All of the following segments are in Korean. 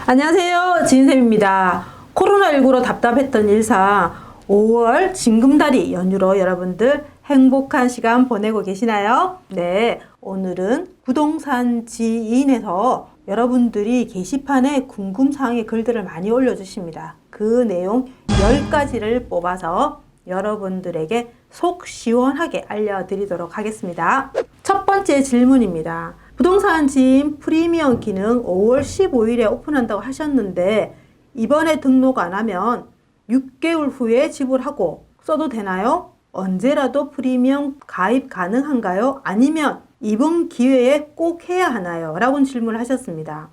안녕하세요, 지인쌤입니다. 코로나19로 답답했던 일상 5월 징금다리 연휴로 여러분들 행복한 시간 보내고 계시나요? 네, 오늘은 부동산 지인에서 여러분들이 게시판에 궁금사항의 글들을 많이 올려주십니다. 그 내용 10가지를 뽑아서 여러분들에게 속 시원하게 알려드리도록 하겠습니다. 첫 번째 질문입니다. 부동산 지인 프리미엄 기능 5월 15일에 오픈한다고 하셨는데 이번에 등록 안 하면 6개월 후에 지불하고 써도 되나요? 언제라도 프리미엄 가입 가능한가요? 아니면 이번 기회에 꼭 해야 하나요? 라고 질문을 하셨습니다.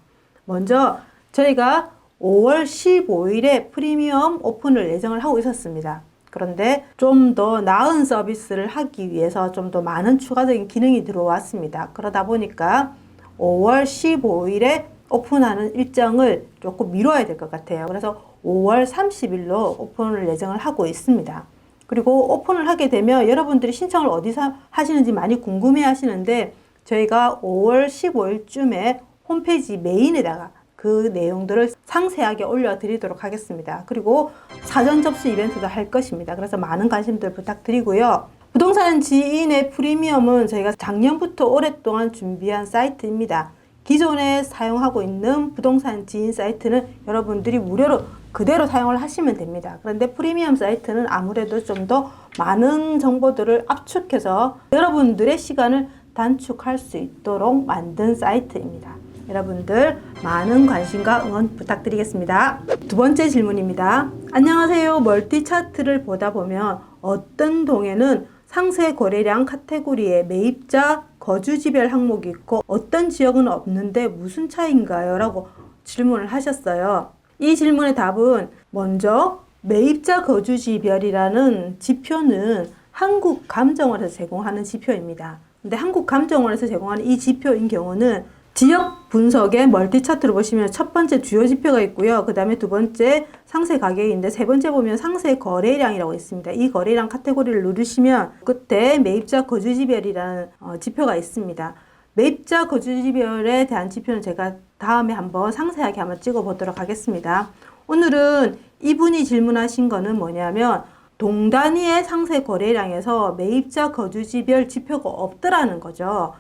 먼저 저희가 5월 15일에 프리미엄 오픈을 예정을 하고 있었습니다. 그런데 좀 더 나은 서비스를 하기 위해서 좀 더 많은 추가적인 기능이 들어왔습니다. 그러다 보니까 5월 15일에 오픈하는 일정을 조금 미뤄야 될 것 같아요. 그래서 5월 30일로 오픈을 예정을 하고 있습니다. 그리고 오픈을 하게 되면 여러분들이 신청을 어디서 하시는지 많이 궁금해 하시는데 저희가 5월 15일쯤에 홈페이지 메인에다가 그 내용들을 상세하게 올려드리도록 하겠습니다. 그리고 사전 접수 이벤트도 할 것입니다. 그래서 많은 관심들 부탁드리고요. 부동산 지인의 프리미엄은 저희가 작년부터 오랫동안 준비한 사이트입니다. 기존에 사용하고 있는 부동산 지인 사이트는 여러분들이 무료로 그대로 사용을 하시면 됩니다. 그런데 프리미엄 사이트는 아무래도 좀 더 많은 정보들을 압축해서 여러분들의 시간을 단축할 수 있도록 만든 사이트입니다. 여러분들 많은 관심과 응원 부탁드리겠습니다. 두 번째 질문입니다. 안녕하세요. 멀티 차트를 보다 보면 어떤 동에는 상세 거래량 카테고리에 매입자 거주지별 항목이 있고 어떤 지역은 없는데 무슨 차이인가요? 라고 질문을 하셨어요. 이 질문의 답은 먼저 매입자 거주지별이라는 지표는 한국감정원에서 제공하는 지표입니다. 근데 한국감정원에서 제공하는 이 지표인 경우는 지역 분석의 멀티 차트를 보시면 첫 번째 주요 지표가 있고요. 그 다음에 두 번째 상세 가격인데 세 번째 보면 상세 거래량이라고 있습니다. 이 거래량 카테고리를 누르시면 끝에 매입자 거주지별이라는 지표가 있습니다. 매입자 거주지별에 대한 지표는 제가 다음에 한번 상세하게 한번 찍어 보도록 하겠습니다. 오늘은 이분이 질문하신 거는 뭐냐면 동 단위의 상세 거래량에서 매입자 거주지별 지표가 없더라는 거죠.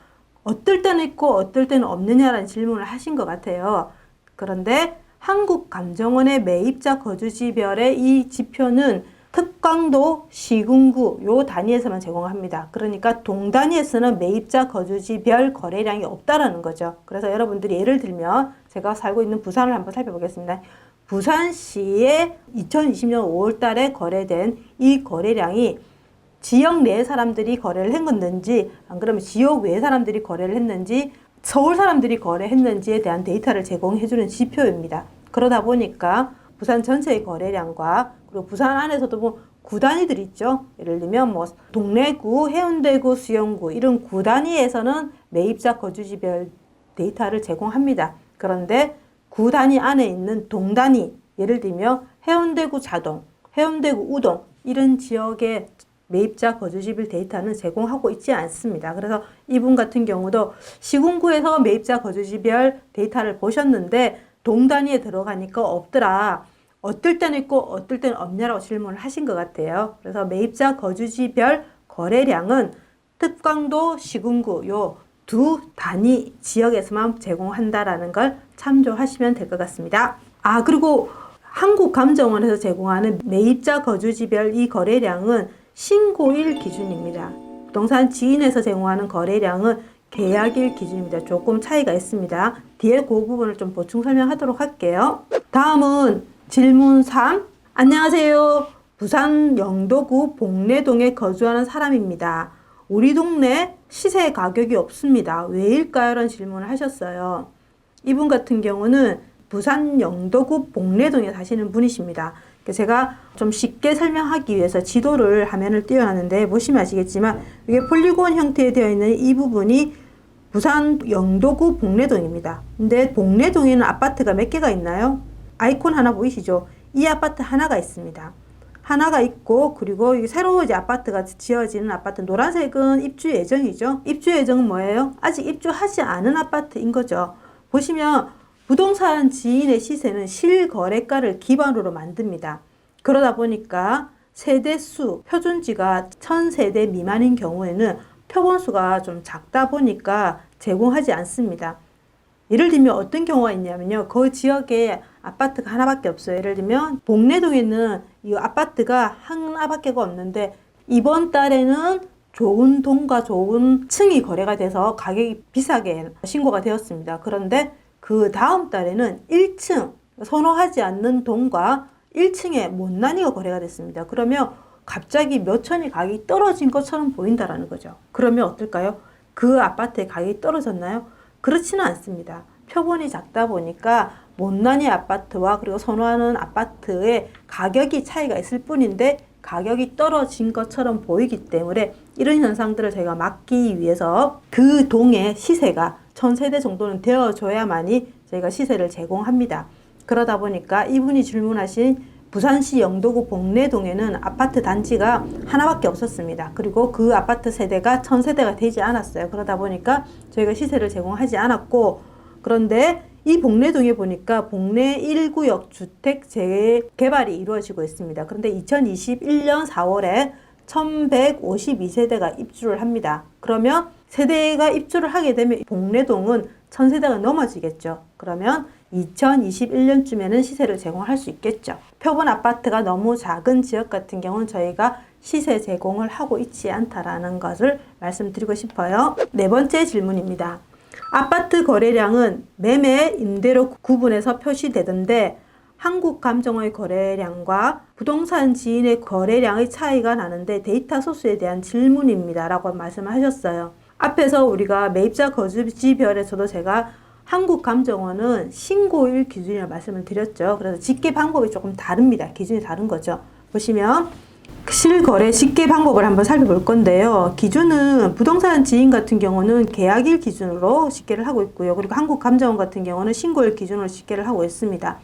어떨 때는 있고 어떨 때는 없느냐라는 질문을 하신 것 같아요. 그런데 한국감정원의 매입자 거주지별의 이 지표는 특강도, 시군구 요 단위에서만 제공합니다. 그러니까 동 단위에서는 매입자 거주지별 거래량이 없다라는 거죠. 그래서 여러분들이 예를 들면 제가 살고 있는 부산을 한번 살펴보겠습니다. 부산시에 2020년 5월 달에 거래된 이 거래량이 지역 내 사람들이 거래를 했는지 안 그러면 지역 외 사람들이 거래를 했는지 서울 사람들이 거래했는지에 대한 데이터를 제공해주는 지표입니다. 그러다 보니까 부산 전체의 거래량과 그리고 부산 안에서도 뭐 구 단위들이 있죠. 예를 들면 뭐 동래구, 해운대구, 수영구 이런 구 단위에서는 매입자 거주지별 데이터를 제공합니다. 그런데 구 단위 안에 있는 동 단위 예를 들면 해운대구 자동, 해운대구 우동 이런 지역의 매입자 거주지별 데이터는 제공하고 있지 않습니다. 그래서 이분 같은 경우도 시군구에서 매입자 거주지별 데이터를 보셨는데 동 단위에 들어가니까 없더라. 어떨 때는 있고 어떨 때는 없냐라고 질문을 하신 것 같아요. 그래서 매입자 거주지별 거래량은 특강도, 시군구 요 두 단위 지역에서만 제공한다라는 걸 참조하시면 될 것 같습니다. 그리고 한국감정원에서 제공하는 매입자 거주지별 이 거래량은 신고일 기준입니다. 부동산 지인에서 제공하는 거래량은 계약일 기준입니다. 조금 차이가 있습니다. 뒤에 그 부분을 좀 보충 설명하도록 할게요. 다음은 질문 3. 안녕하세요. 부산 영도구 복내동에 거주하는 사람입니다. 우리 동네 시세 가격이 없습니다. 왜일까요? 라는 질문을 하셨어요. 이분 같은 경우는 부산 영도구 복내동에 사시는 분이십니다. 제가 좀 쉽게 설명하기 위해서 지도를 화면을 띄워놨는데 보시면 아시겠지만 이게 폴리곤 형태에 되어 있는 이 부분이 부산 영도구 복내동입니다. 근데 복내동에는 아파트가 몇 개가 있나요? 아이콘 하나 보이시죠? 이 아파트 하나가 있습니다. 하나가 있고 그리고 새로 이제 아파트가 지어지는 아파트 노란색은 입주 예정이죠. 입주 예정은 뭐예요? 아직 입주하지 않은 아파트인 거죠. 보시면 부동산 지인의 시세는 실거래가를 기반으로 만듭니다. 그러다 보니까 세대수 표준지가 1000세대 미만인 경우에는 표본수가 좀 작다 보니까 제공하지 않습니다. 예를 들면 어떤 경우가 있냐면요. 그 지역에 아파트가 하나밖에 없어요. 예를 들면 봉래동에는 이 아파트가 하나밖에 없는데 이번 달에는 좋은 동과 좋은 층이 거래가 돼서 가격이 비싸게 신고가 되었습니다. 그런데 그 다음 달에는 1층 선호하지 않는 동과 1층에 못난이가 거래가 됐습니다. 그러면 갑자기 몇 천이 가격이 떨어진 것처럼 보인다라는 거죠. 그러면 어떨까요? 그 아파트의 가격이 떨어졌나요? 그렇지는 않습니다. 표본이 작다 보니까 못난이 아파트와 그리고 선호하는 아파트의 가격이 차이가 있을 뿐인데 가격이 떨어진 것처럼 보이기 때문에 이런 현상들을 저희가 막기 위해서 그 동의 시세가 1000세대 정도는 되어줘야만이 저희가 시세를 제공합니다. 그러다 보니까 이분이 질문하신 부산시 영도구 봉래동에는 아파트 단지가 하나밖에 없었습니다. 그리고 그 아파트 세대가 1000세대가 되지 않았어요. 그러다 보니까 저희가 시세를 제공하지 않았고, 그런데 이 봉래동에 보니까 봉래 1구역 주택 재개발이 이루어지고 있습니다. 그런데 2021년 4월에 1152세대가 입주를 합니다. 그러면 세대가 입주를 하게 되면 봉래동은 1000세대가 넘어지겠죠. 그러면 2021년쯤에는 시세를 제공할 수 있겠죠. 표본 아파트가 너무 작은 지역 같은 경우는 저희가 시세 제공을 하고 있지 않다라는 것을 말씀드리고 싶어요. 네 번째 질문입니다. 아파트 거래량은 매매, 임대로 구분해서 표시되던데 한국감정의 거래량과 부동산 지인의 거래량의 차이가 나는데 데이터 소스에 대한 질문입니다. 라고 말씀하셨어요. 앞에서 우리가 매입자 거주지별에서도 제가 한국감정원은 신고일 기준이라고 말씀을 드렸죠. 그래서 집계 방법이 조금 다릅니다. 기준이 다른 거죠. 보시면 실거래 집계 방법을 한번 살펴볼 건데요. 기준은 부동산 지인 같은 경우는 계약일 기준으로 집계를 하고 있고요. 그리고 한국감정원 같은 경우는 신고일 기준으로 집계를 하고 있습니다.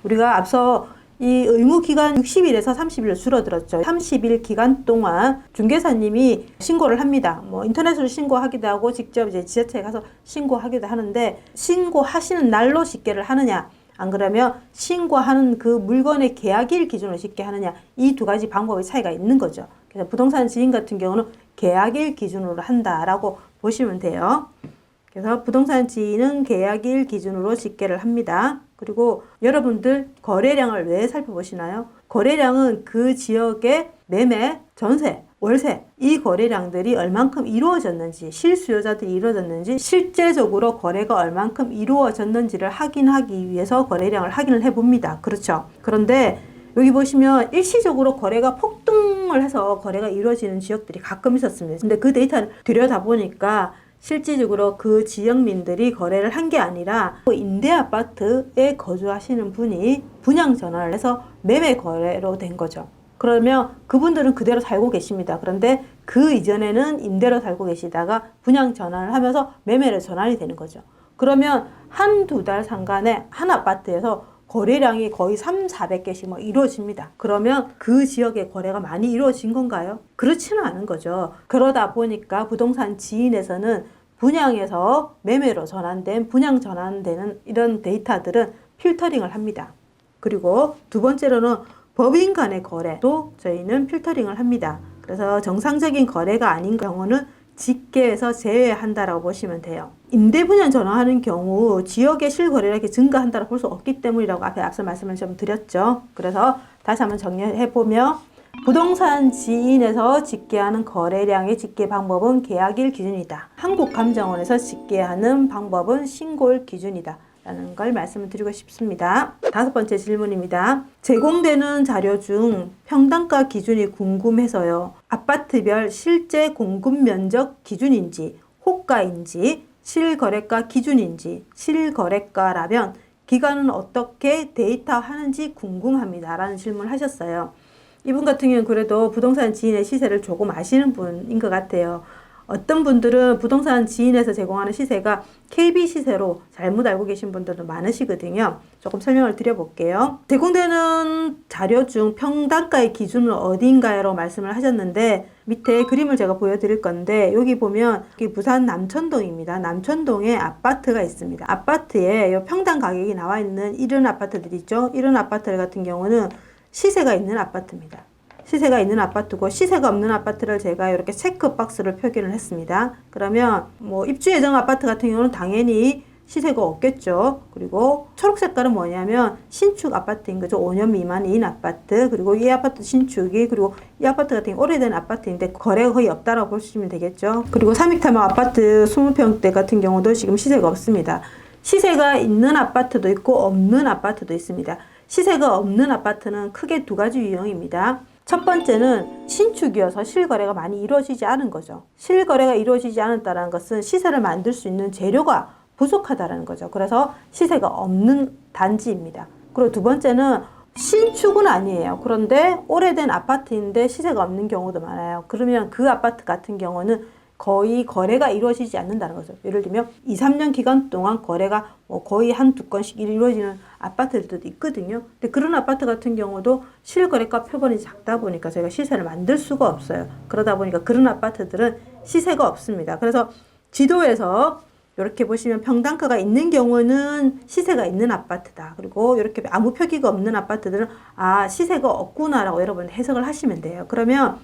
우리가 앞서 이 의무기간 60일에서 30일로 줄어들었죠. 30일 기간 동안 중개사님이 신고를 합니다. 뭐 인터넷으로 신고하기도 하고 직접 이제 지자체에 가서 신고하기도 하는데, 신고하시는 날로 집계를 하느냐, 안 그러면 신고하는 그 물건의 계약일 기준으로 집계하느냐, 이 두 가지 방법의 차이가 있는 거죠. 그래서 부동산 지인 같은 경우는 계약일 기준으로 한다라고 보시면 돼요. 그래서 부동산 지인은 계약일 기준으로 집계를 합니다. 그리고 여러분들 거래량을 왜 살펴보시나요? 거래량은 그 지역의 매매, 전세, 월세, 이 거래량들이 얼만큼 이루어졌는지, 실수요자들이 이루어졌는지, 실제적으로 거래가 얼만큼 이루어졌는지를 확인하기 위해서 거래량을 확인을 해봅니다. 그렇죠? 그런데 여기 보시면 일시적으로 거래가 폭등을 해서 거래가 이루어지는 지역들이 가끔 있었습니다. 근데 그 데이터를 들여다보니까 실질적으로 그 지역민들이 거래를 한 게 아니라 임대 아파트에 거주하시는 분이 분양 전환을 해서 매매 거래로 된 거죠. 그러면 그분들은 그대로 살고 계십니다. 그런데 그 이전에는 임대로 살고 계시다가 분양 전환을 하면서 매매로 전환이 되는 거죠. 그러면 한두 달 상간에 한 아파트에서 거래량이 거의 300~400개씩 막 이루어집니다. 그러면 그 지역의 거래가 많이 이루어진 건가요? 그렇지는 않은 거죠. 그러다 보니까 부동산 지인에서는 분양에서 매매로 전환된, 분양 전환되는 이런 데이터들은 필터링을 합니다. 그리고 두 번째로는 법인 간의 거래도 저희는 필터링을 합니다. 그래서 정상적인 거래가 아닌 경우는 집계에서 제외한다라고 보시면 돼요. 임대 분양 전환하는 경우 지역의 실거래량이 증가한다고 볼 수 없기 때문이라고 앞서 말씀을 좀 드렸죠. 그래서 다시 한번 정리해보면 부동산 지인에서 집계하는 거래량의 집계 방법은 계약일 기준이다. 한국감정원에서 집계하는 방법은 신고일 기준이다. 라는 걸 말씀을 드리고 싶습니다. 다섯 번째 질문입니다. 제공되는 자료 중 평당가 기준이 궁금해서요. 아파트별 실제 공급 면적 기준인지, 호가인지, 실거래가 기준인지, 실거래가라면 기관은 어떻게 데이터하는지 궁금합니다. 라는 질문을 하셨어요. 이분 같은 경우는 그래도 부동산 지인의 시세를 조금 아시는 분인 것 같아요. 어떤 분들은 부동산 지인에서 제공하는 시세가 KB 시세로 잘못 알고 계신 분들도 많으시거든요. 조금 설명을 드려볼게요. 제공되는 자료 중 평당가의 기준은 어디인가요? 말씀을 하셨는데 밑에 그림을 제가 보여드릴 건데 여기 보면 여기 부산 남천동입니다. 남천동에 아파트가 있습니다. 아파트에 요 평당 가격이 나와 있는 이런 아파트들 있죠. 이런 아파트 같은 경우는 시세가 있는 아파트입니다. 시세가 있는 아파트고 시세가 없는 아파트를 제가 이렇게 체크박스를 표기를 했습니다. 그러면 뭐 입주 예정 아파트 같은 경우는 당연히 시세가 없겠죠. 그리고 초록 색깔은 뭐냐면 신축 아파트인 거죠. 5년 미만인 아파트. 그리고 이 아파트 신축이 그리고 이 아파트 같은 경우 오래된 아파트인데 거래가 거의 없다라고 보시면 되겠죠. 그리고 3익타마 아파트 20평대 같은 경우도 지금 시세가 없습니다. 시세가 있는 아파트도 있고 없는 아파트도 있습니다. 시세가 없는 아파트는 크게 두 가지 유형입니다. 첫 번째는 신축이어서 실거래가 많이 이루어지지 않은 거죠. 실거래가 이루어지지 않았다는 것은 시세를 만들 수 있는 재료가 부족하다는 거죠. 그래서 시세가 없는 단지입니다. 그리고 두 번째는 신축은 아니에요. 그런데 오래된 아파트인데 시세가 없는 경우도 많아요. 그러면 그 아파트 같은 경우는 거의 거래가 이루어지지 않는다는 거죠. 예를 들면 2, 3년 기간 동안 거래가 거의 한두 건씩 이루어지는 아파트들도 있거든요. 근데 그런 아파트 같은 경우도 실거래가 표본이 작다 보니까 저희가 시세를 만들 수가 없어요. 그러다 보니까 그런 아파트들은 시세가 없습니다. 그래서 지도에서 이렇게 보시면 평당가가 있는 경우는 시세가 있는 아파트다. 그리고 이렇게 아무 표기가 없는 아파트들은 아 시세가 없구나라고 여러분 해석을 하시면 돼요. 그러면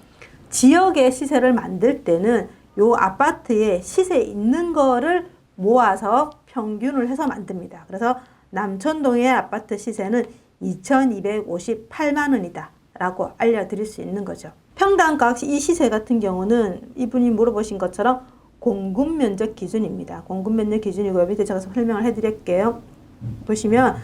지역의 시세를 만들 때는 요 아파트에 시세 있는 거를 모아서 평균을 해서 만듭니다. 그래서 남천동의 아파트 시세는 2,258만 원이다 라고 알려드릴 수 있는 거죠. 평당가 이 시세 같은 경우는 이분이 물어보신 것처럼 공급 면적 기준입니다. 공급 면적 기준이고요. 밑에 제가 설명을 해드릴게요. 보시면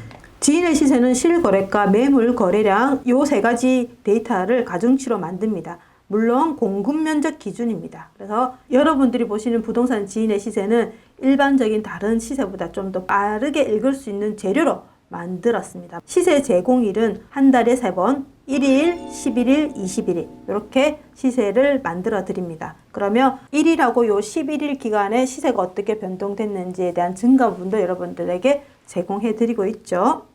지인의 시세는 실거래가, 매물 거래량 요 세 가지 데이터를 가중치로 만듭니다. 물론 공급 면적 기준입니다. 그래서 여러분들이 보시는 부동산 지인의 시세는 일반적인 다른 시세보다 좀 더 빠르게 읽을 수 있는 재료로 만들었습니다. 시세 제공일은 한 달에 3번, 1일, 11일, 21일 이렇게 시세를 만들어 드립니다. 그러면 1일하고 요 11일 기간에 시세가 어떻게 변동됐는지에 대한 증거분도 여러분들에게 제공해 드리고 있죠.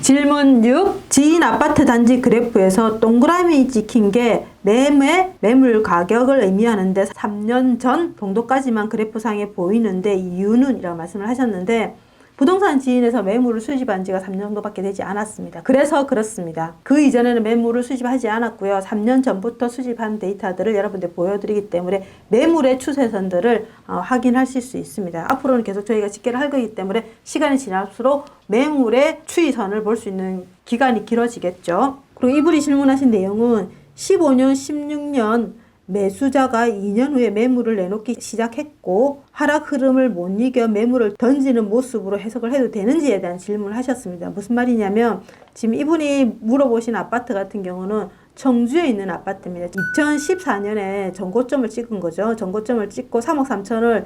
질문 6. 지인 아파트 단지 그래프에서 동그라미 찍힌 게 매물 가격을 의미하는데 3년 전 정도까지만 그래프상에 보이는데 이유는? 이라고 말씀을 하셨는데 부동산 지인에서 매물을 수집한 지가 3년 정도밖에 되지 않았습니다. 그래서 그렇습니다. 그 이전에는 매물을 수집하지 않았고요. 3년 전부터 수집한 데이터들을 여러분들 보여드리기 때문에 매물의 추세선들을 확인하실 수 있습니다. 앞으로는 계속 저희가 집계를 할 거기 때문에 시간이 지날수록 매물의 추이선을 볼 수 있는 기간이 길어지겠죠. 그리고 이분이 질문하신 내용은 15년, 16년 매수자가 2년 후에 매물을 내놓기 시작했고 하락 흐름을 못 이겨 매물을 던지는 모습으로 해석을 해도 되는지에 대한 질문을 하셨습니다. 무슨 말이냐면 지금 이분이 물어보신 아파트 같은 경우는 청주에 있는 아파트입니다. 2014년에 전고점을 찍은 거죠. 전고점을 찍고 3억 3천을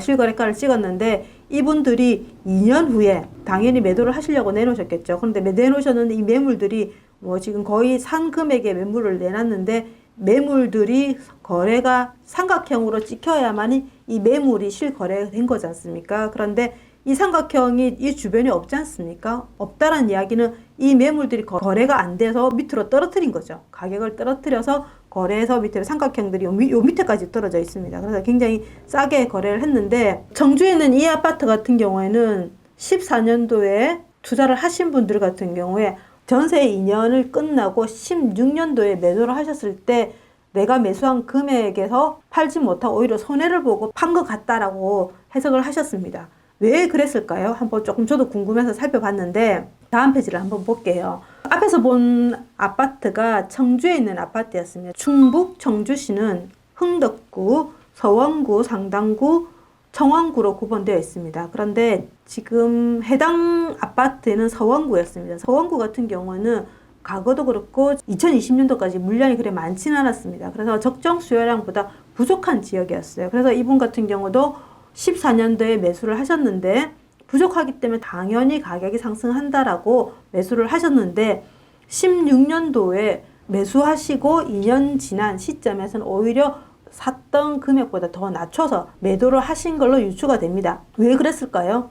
실거래가를 찍었는데 이분들이 2년 후에 당연히 매도를 하시려고 내놓으셨겠죠. 그런데 내놓으셨는데 이 매물들이 지금 거의 산 금액의 매물을 내놨는데 매물들이 거래가 삼각형으로 찍혀야만이 이 매물이 실거래가 된 거지 않습니까? 그런데 이 삼각형이 이 주변에 없지 않습니까? 없다라는 이야기는 이 매물들이 거래가 안 돼서 밑으로 떨어뜨린 거죠. 가격을 떨어뜨려서 거래해서 밑으로 삼각형들이 요 밑에까지 떨어져 있습니다. 그래서 굉장히 싸게 거래를 했는데 청주에 있는 이 아파트 같은 경우에는 14년도에 투자를 하신 분들 같은 경우에 전세 2년을 끝나고 16년도에 매도를 하셨을 때 내가 매수한 금액에서 팔지 못하고 오히려 손해를 보고 판 것 같다라고 해석을 하셨습니다. 왜 그랬을까요? 한번 조금 저도 궁금해서 살펴봤는데 다음 페이지를 한번 볼게요. 앞에서 본 아파트가 청주에 있는 아파트였습니다. 충북 청주시는 흥덕구, 서원구, 상당구, 청원구로 구분되어 있습니다. 그런데 지금 해당 아파트는 서원구였습니다. 서원구 같은 경우는 과거도 그렇고 2020년도까지 물량이 그래 많지는 않았습니다. 그래서 적정 수요량보다 부족한 지역이었어요. 그래서 이분 같은 경우도 14년도에 매수를 하셨는데 부족하기 때문에 당연히 가격이 상승한다라고 매수를 하셨는데 16년도에 매수하시고 2년 지난 시점에서는 오히려 샀던 금액보다 더 낮춰서 매도를 하신 걸로 유추가 됩니다. 왜 그랬을까요?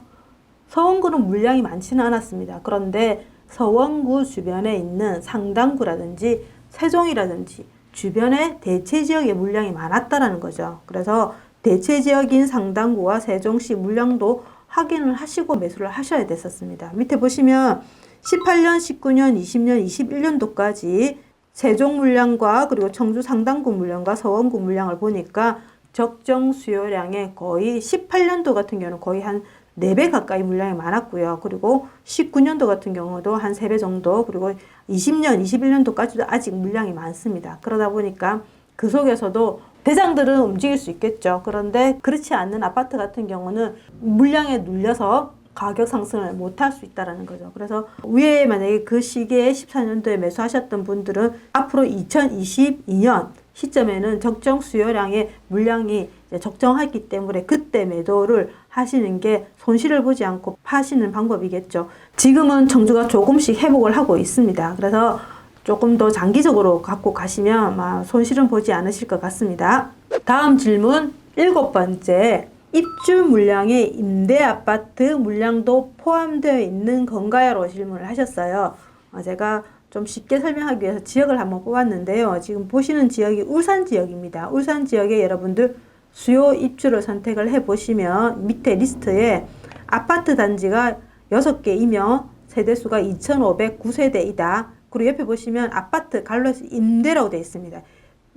서원구는 물량이 많지는 않았습니다. 그런데 서원구 주변에 있는 상당구라든지 세종이라든지 주변에 대체 지역의 물량이 많았다라는 거죠. 그래서 대체 지역인 상당구와 세종시 물량도 확인을 하시고 매수를 하셔야 됐었습니다. 밑에 보시면 18년, 19년, 20년, 21년도까지 세종 물량과 그리고 청주 상당구 물량과 서원구 물량을 보니까 적정 수요량의 거의 18년도 같은 경우는 거의 한 4배 가까이 물량이 많았고요. 그리고 19년도 같은 경우도 한 3배 정도, 그리고 20년, 21년도까지도 아직 물량이 많습니다. 그러다 보니까 그 속에서도 대장들은 움직일 수 있겠죠. 그런데 그렇지 않는 아파트 같은 경우는 물량에 눌려서 가격 상승을 못할 수 있다는 거죠. 그래서 위에 만약에 그 시기에 14년도에 매수하셨던 분들은 앞으로 2022년 시점에는 적정 수요량의 물량이 적정하기 때문에 그때 매도를 하시는 게 손실을 보지 않고 파시는 방법이겠죠. 지금은 청주가 조금씩 회복을 하고 있습니다. 그래서 조금 더 장기적으로 갖고 가시면 손실은 보지 않으실 것 같습니다. 다음 질문 7번째. 입주 물량에 임대 아파트 물량도 포함되어 있는 건가요?로 질문을 하셨어요. 제가 좀 쉽게 설명하기 위해서 지역을 한번 뽑았는데요. 지금 보시는 지역이 울산 지역입니다. 울산 지역에 여러분들 수요 입주를 선택을 해보시면 밑에 리스트에 아파트 단지가 6개이며 세대수가 2,509세대이다. 그리고 옆에 보시면 아파트 갈로에서 임대라고 되어 있습니다.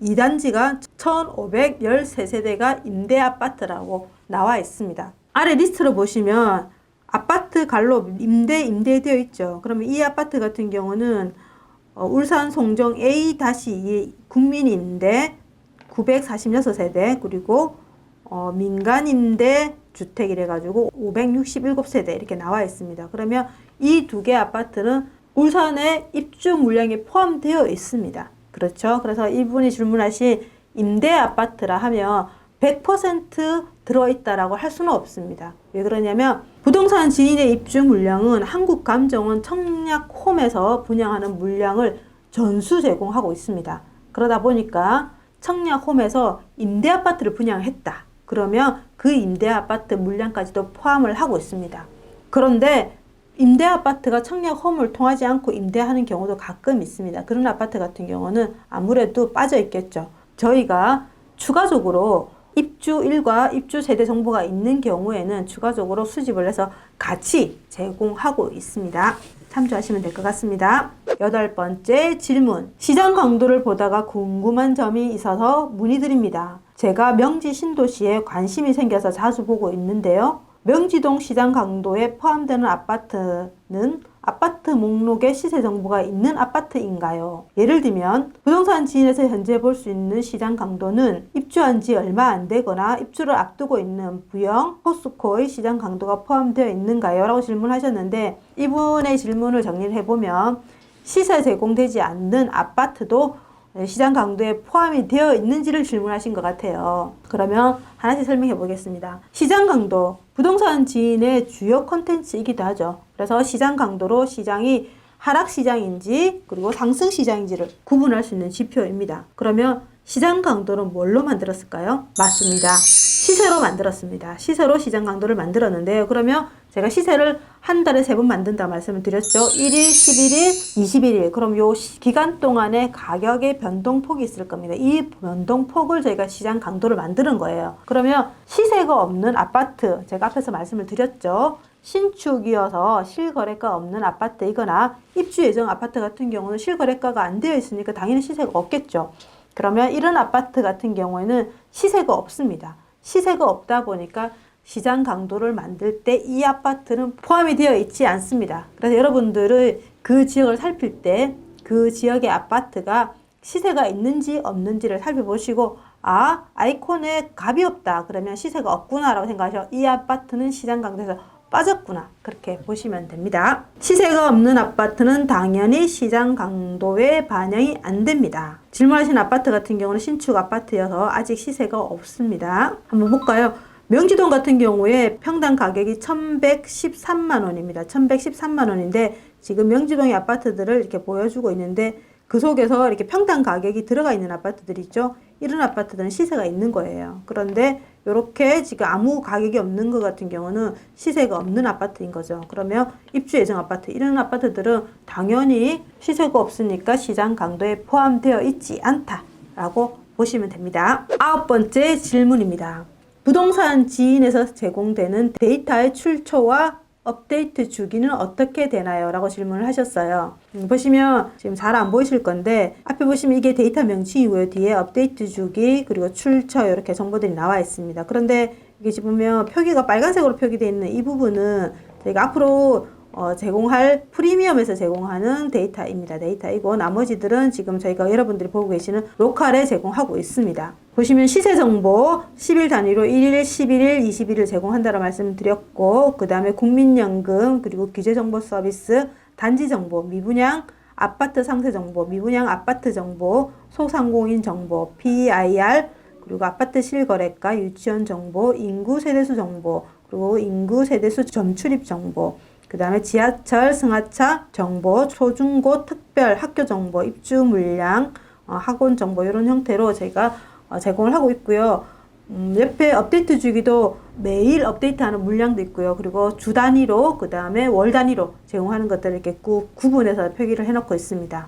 이 단지가 1,513세대가 임대 아파트라고 나와 있습니다. 아래 리스트를 보시면 아파트 갈로 임대되어 있죠. 그러면 이 아파트 같은 경우는 울산 송정 A-2 국민임대 946세대, 그리고 민간임대 주택이래 가지고 567세대 이렇게 나와 있습니다. 그러면 이 두 개 아파트는 울산의 입주 물량에 포함되어 있습니다. 그렇죠? 그래서 이분이 질문하신 임대 아파트라 하면 100% 들어있다라고 할 수는 없습니다. 왜 그러냐면 부동산 지인의 입주 물량은 한국감정원 청약홈에서 분양하는 물량을 전수 제공하고 있습니다. 그러다 보니까 청약홈에서 임대 아파트를 분양했다. 그러면 그 임대 아파트 물량까지도 포함을 하고 있습니다. 그런데 임대 아파트가 청약홈을 통하지 않고 임대하는 경우도 가끔 있습니다. 그런 아파트 같은 경우는 아무래도 빠져 있겠죠. 저희가 추가적으로 입주일과 입주 세대 정보가 있는 경우에는 추가적으로 수집을 해서 같이 제공하고 있습니다. 참조하시면 될 것 같습니다. 8번째 질문. 시장 강도를 보다가 궁금한 점이 있어서 문의드립니다. 제가 명지 신도시에 관심이 생겨서 자주 보고 있는데요. 명지동 시장 강도에 포함되는 아파트는 아파트 목록에 시세 정보가 있는 아파트인가요? 예를 들면 부동산 지인에서 현재 볼 수 있는 시장 강도는 입주한 지 얼마 안 되거나 입주를 앞두고 있는 부영, 포스코의 시장 강도가 포함되어 있는가요? 라고 질문하셨는데 이분의 질문을 정리를 해보면 시세 제공되지 않는 아파트도 시장 강도에 포함이 되어 있는지를 질문하신 것 같아요. 그러면 하나씩 설명해 보겠습니다. 시장 강도, 부동산 지인의 주요 콘텐츠이기도 하죠. 그래서 시장 강도로 시장이 하락시장인지 그리고 상승시장인지를 구분할 수 있는 지표입니다. 그러면 시장 강도는 뭘로 만들었을까요? 맞습니다. 시세로 만들었습니다. 시세로 시장 강도를 만들었는데요. 그러면 제가 시세를 한 달에 3번 만든다 말씀을 드렸죠. 1일, 11일, 21일. 그럼 요 기간 동안에 가격의 변동폭이 있을 겁니다. 이 변동폭을 저희가 시장 강도를 만드는 거예요. 그러면 시세가 없는 아파트, 제가 앞에서 말씀을 드렸죠. 신축이어서 실거래가 없는 아파트이거나 입주 예정 아파트 같은 경우는 실거래가가 안 되어 있으니까 당연히 시세가 없겠죠. 그러면 이런 아파트 같은 경우에는 시세가 없습니다. 시세가 없다 보니까 시장 강도를 만들 때 이 아파트는 포함이 되어 있지 않습니다. 그래서 여러분들은 그 지역을 살필 때 그 지역의 아파트가 시세가 있는지 없는지를 살펴보시고 아이콘에 값이 없다. 그러면 시세가 없구나 라고 생각하셔. 이 아파트는 시장 강도에서 빠졌구나. 그렇게 보시면 됩니다. 시세가 없는 아파트는 당연히 시장 강도에 반영이 안 됩니다. 질문하신 아파트 같은 경우는 신축 아파트여서 아직 시세가 없습니다. 한번 볼까요? 명지동 같은 경우에 평당 가격이 1,113만 원입니다. 1,113만 원인데 지금 명지동의 아파트들을 이렇게 보여주고 있는데 그 속에서 이렇게 평당 가격이 들어가 있는 아파트들 있죠. 이런 아파트들은 시세가 있는 거예요. 그런데 이렇게 지금 아무 가격이 없는 것 같은 경우는 시세가 없는 아파트인 거죠. 그러면 입주 예정 아파트, 이런 아파트들은 당연히 시세가 없으니까 시장 강도에 포함되어 있지 않다라고 보시면 됩니다. 9번째 질문입니다. 부동산 지인에서 제공되는 데이터의 출처와 업데이트 주기는 어떻게 되나요? 라고 질문을 하셨어요. 보시면 지금 잘 안 보이실 건데 앞에 보시면 이게 데이터 명칭이고요. 뒤에 업데이트 주기 그리고 출처 이렇게 정보들이 나와 있습니다. 그런데 이게 지금 보면 표기가 빨간색으로 표기되어 있는 이 부분은 저희가 앞으로 제공할 프리미엄에서 제공하는 데이터이고 나머지들은 지금 저희가 여러분들이 보고 계시는 로컬에 제공하고 있습니다. 보시면 시세 정보 10일 단위로 1일, 11일, 21일 제공한다고 말씀드렸고 그 다음에 국민연금 그리고 규제정보 서비스, 단지 정보, 미분양 아파트 상세 정보, 미분양 아파트 정보, 소상공인 정보, PIR 그리고 아파트 실거래가, 유치원 정보, 인구 세대수 정보 그리고 인구 세대수 점출입 정보 그 다음에 지하철, 승하차 정보, 초중고 특별 학교 정보, 입주 물량, 학원 정보 이런 형태로 저희가 제공을 하고 있고요. 옆에 업데이트 주기도 매일 업데이트하는 물량도 있고요. 그리고 주 단위로 그 다음에 월 단위로 제공하는 것들을 이렇게 구분해서 표기를 해놓고 있습니다.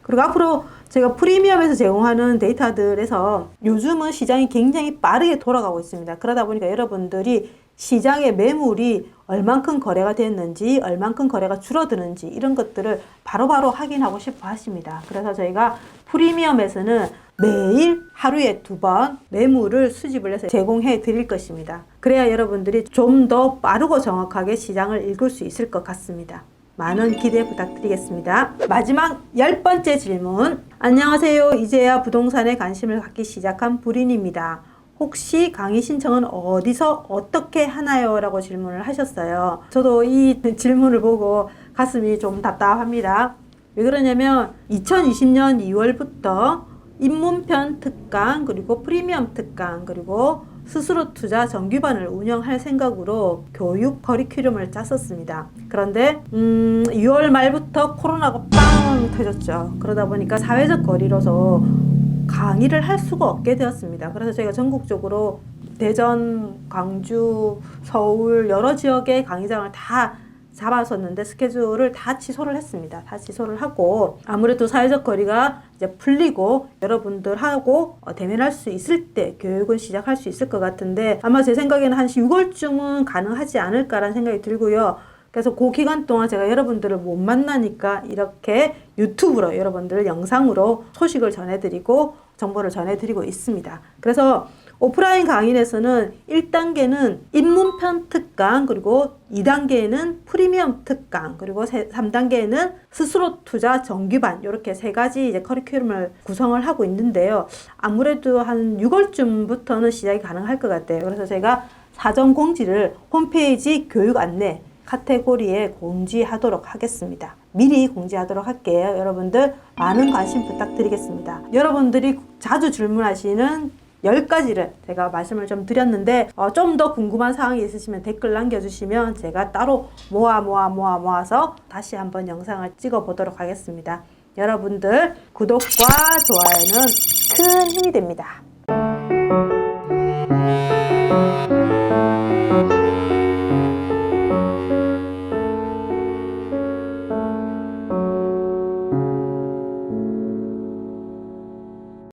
그리고 앞으로 제가 프리미엄에서 제공하는 데이터들에서 요즘은 시장이 굉장히 빠르게 돌아가고 있습니다. 그러다 보니까 여러분들이 시장의 매물이 얼만큼 거래가 됐는지, 얼만큼 거래가 줄어드는지 이런 것들을 바로바로 확인하고 싶어 하십니다. 그래서 저희가 프리미엄에서는 매일 하루에 2번 매물을 수집을 해서 제공해 드릴 것입니다. 그래야 여러분들이 좀 더 빠르고 정확하게 시장을 읽을 수 있을 것 같습니다. 많은 기대 부탁드리겠습니다. 마지막 10번째 질문. 안녕하세요. 이제야 부동산에 관심을 갖기 시작한 불인입니다. 혹시 강의 신청은 어디서 어떻게 하나요? 라고 질문을 하셨어요. 저도 이 질문을 보고 가슴이 좀 답답합니다. 왜 그러냐면 2020년 2월부터 입문편 특강 그리고 프리미엄 특강 그리고 스스로 투자 정규반을 운영할 생각으로 교육 커리큘럼을 짰었습니다. 그런데 6월 말부터 코로나가 빵 터졌죠. 그러다 보니까 사회적 거리로서 강의를 할 수가 없게 되었습니다. 그래서 저희가 전국적으로 대전, 광주, 서울 여러 지역의 강의장을 다 잡았었는데 스케줄을 다 취소를 했습니다. 다 취소를 하고 아무래도 사회적 거리가 이제 풀리고 여러분들하고 대면할 수 있을 때 교육을 시작할 수 있을 것 같은데 아마 제 생각에는 한 6월쯤은 가능하지 않을까라는 생각이 들고요. 그래서 그 기간 동안 제가 여러분들을 못 만나니까 이렇게 유튜브로 여러분들 영상으로 소식을 전해드리고 정보를 전해드리고 있습니다. 그래서 오프라인 강의에서는 1단계는 입문편 특강, 그리고 2단계에는 프리미엄 특강, 그리고 3단계에는 스스로 투자 정규반, 이렇게 3가지 이제 커리큘럼을 구성을 하고 있는데요. 아무래도 한 6월쯤부터는 시작이 가능할 것 같아요. 그래서 제가 사전 공지를 홈페이지 교육 안내 카테고리에 공지하도록 하겠습니다. 미리 공지하도록 할게요. 여러분들 많은 관심 부탁드리겠습니다. 여러분들이 자주 질문하시는 10가지를 제가 말씀을 좀 드렸는데 좀 더 궁금한 사항이 있으시면 댓글 남겨주시면 제가 따로 모아서 다시 한번 영상을 찍어 보도록 하겠습니다. 여러분들 구독과 좋아요는 큰 힘이 됩니다.